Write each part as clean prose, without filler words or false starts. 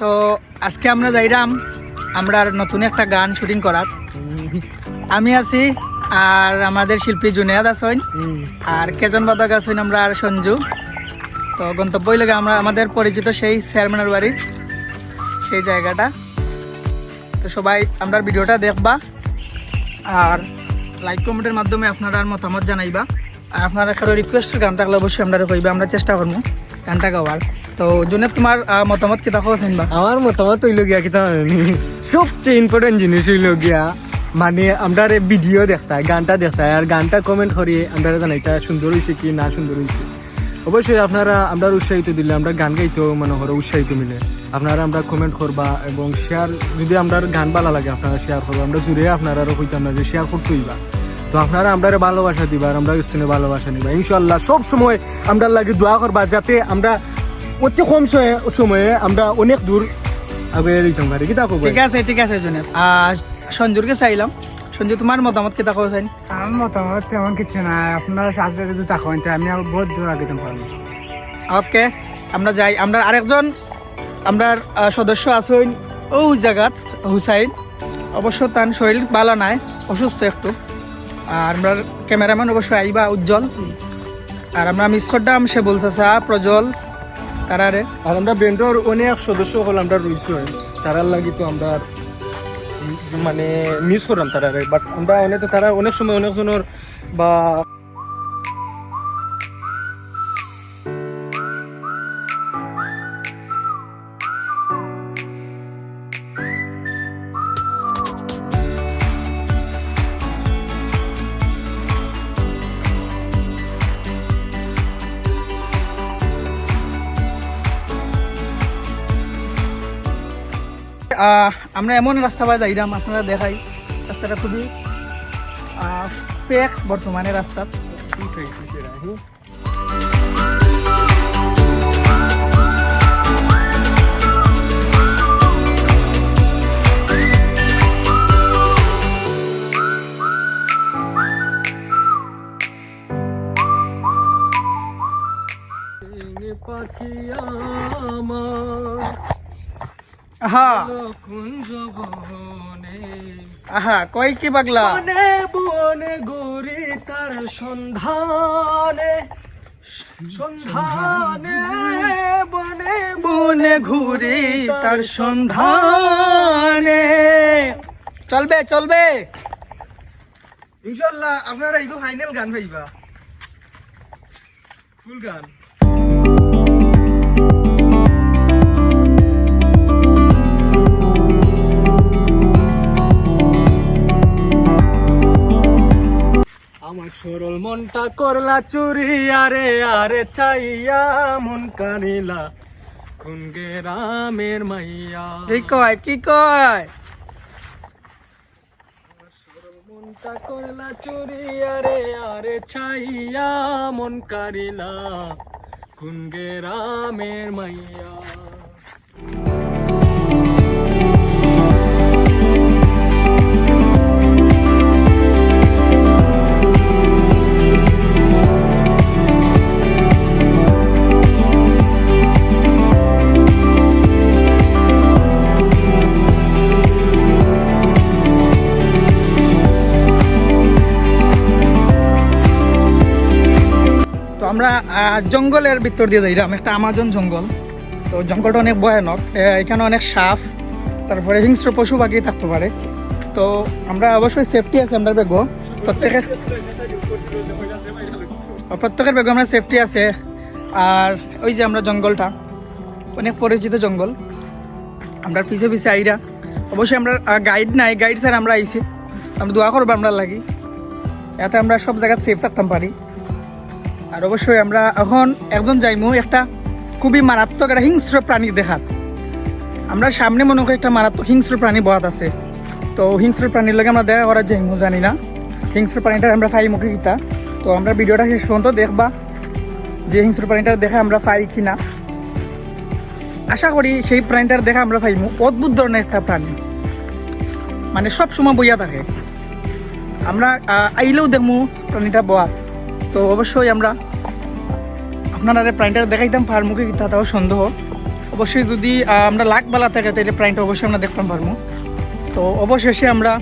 তো আজকে আমরা যাইরাম আমরা নতুন একটা গান শুটিং করার। আমি আছি আর আমাদের শিল্পী জুনেয়াদ আছেন আর কেজন বাদক আছেন আমরা আর সঞ্জু। তো গন্তব্য লাগে আমরা আমাদের পরিচিত সেই চেয়ারম্যানের বাড়ির সেই জায়গাটা। তো সবাই আমরা ভিডিওটা দেখবা আর লাইক কমেন্টের মাধ্যমে আপনারা মতামত জানাইবা। আর আপনারা কারো রিকোয়েস্টের গান থাকলে অবশ্যই আমরা কইবা, আমরা চেষ্টা করবো গানটা গাওয়ার। তো জুনেদ তোমার মতামত কিতা কোসেন বা? আমার মতামত হইল গিয়া কিতা সবচেয়ে ইম্পর্টেন্ট জিনিস হইল গিয়া মানে আমরা ভিডিও দেখতাই, গানটা দেখতাই আর গানটা কমেন্ট করি আমরা জানাইতা সুন্দর হয়েছে কি না সুন্দর হয়েছে। অবশ্যই আপনারা আমরা উৎসাহিত দিলে আমরা গান গাইতেও মনে করো উৎসাহিত মিলে আপনারা আমরা কমেন্ট করবা এবং শেয়ার যদি আমরা গান ভালো লাগে আপনারা শেয়ার করবো। আমরা জুড়ে আপনারা কইতাম না যে শেয়ার করতে হইবা। তো আপনারা আমরা ভালোবাসা দিবা আর আমরা স্থানে ভালোবাসা নিবা। ইনশাল্লাহ সব সময় আমরা লাগে দোয়া করবা যাতে আমরা অতি কম সময়ে আমরা অনেক দূর আগে দিতাম পারি। কিতা কব? ঠিক আছে জুনেদ। সঞ্জুরকে চাইলাম, সঞ্জু তোমার মতামত কিতা কোসেন? আমার মতামত তেমন কিছু না, আপনারা সাথে যদি থাকেন আমি বহুত দূর আগে পারবো। ওকে আমরা যাই। আমরা আরেকজন আমরা সদস্য আছেন ও জায়গাত হুসাইন, অবশ্য তার শরীর ভালো নাই, অসুস্থ একটু। আর আমরা ক্যামেরাম্যান অবশ্যই আইবা উজ্জ্বল। আর আমরা মিস করতাম সে বলছে প্রজ্বল তারারে। আর আমরা ব্যান্ডর অনেক সদস্য হল আমরা রয়েছি, তারার লাগি তো আমরা মানে মিস করলাম তারারে। বাট আমরা অনেক তারা অনেক সময় অনেক জনের বা আমরা এমন রাস্তা পাই যাইলাম, আপনারা দেখাই রাস্তাটা খুবই পেক বর্তমানে রাস্তা। কই কি পাগলা বনে বনে ঘুরি তার সন্ধানে সন্ধানে বনে বনে ঘুরি তার সন্ধানে। চলবে চলবে ইনশাল্লাহ আপনারা এই ফাইনাল গান পাইবা, ফুল গান। আমার সরল মনটা করলা চুরি আরে আরে চাইয়া মন কানিলা কোন গ্রামের মাইয়া। কি কয় কি কয়? মনটা করলা চুরি আরে আরে চাইয়া মন কারিলা কোন গ্রামের মাইয়া। আমরা জঙ্গলের ভিতর দিয়ে যাইলাম, একটা আমাজন জঙ্গল। তো জঙ্গলটা অনেক ভয়ানক, এখানে অনেক সাপ তারপরে হিংস্র পশু পাখি থাকতে পারে। তো আমরা অবশ্যই সেফটি আছে, আমরা বেগো প্রত্যেকের বেগো আমরা সেফটি আছে। আর ওই যে আমরা জঙ্গলটা অনেক পরিচিত জঙ্গল, আমরা পিছে পিছে আইরা অবশ্যই আমরা গাইড নাই, গাইড স্যার আমরা আইছি, আমরা দোয়া করবো আমরা লাগি এতে আমরা সব জায়গায় সেফ থাকতাম পারি। আর অবশ্যই আমরা এখন একজন যাইমু একটা খুবই মারাত্মক একটা হিংস্র প্রাণী দেখাত। আমরা সামনে মনে করি একটা মারাত্মক হিংস্র প্রাণী বহাত আছে। তো হিংস্র প্রাণীর লগে আমরা দেখা করার যাইমু, জানি না হিংস্র প্রাণীটা আমরা ফাই মুখে কিতা। তো আমরা ভিডিওটা শেষ পর্যন্ত দেখবা যে হিংস্র প্রাণীটা দেখা আমরা ফাই কিনা। আশা করি সেই প্রাণীটার দেখা আমরা পাইমু। অদ্ভুত ধরনের একটা প্রাণী, মানে সব সময় বইয়া থাকে। আমরা আইলেও দেখমু প্রাণীটা বয়া। তো অবশ্যই আমরা আপনারা প্রাণীটা দেখাইতাম ফার মুখে তাও সন্দেহ। অবশ্যই যদি আমরা লাখ বালা থাকে তাহলে প্রাণীটা অবশ্যই আমরা দেখতে পারবো। তো অবশেষে আমরা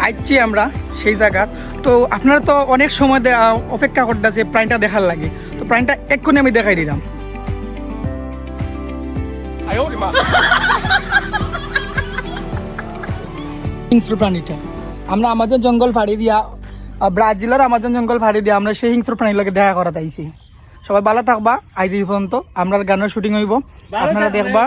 আইছি আমরা সেই জায়গার। তো আপনারা তো অনেক সময় অপেক্ষা করতেছে প্রাণীটা দেখার লাগে, তো প্রাণীটা এক্ষুনি আমি দেখাই দিলাম। হিংস্র প্রাণীটা আমরা আমাজন জঙ্গল ফাড়ি দিয়া, ব্রাজিলের আমাজন জঙ্গল ফাড়ি দিয়া আমরা সেই হিংস্র প্রাণীর লগে দেখা করা তাইছি। সবাই ভালো থাকবা। আজ এই পর্যন্ত আমরা গানের শুটিং হইব, আপনারা দেখবা।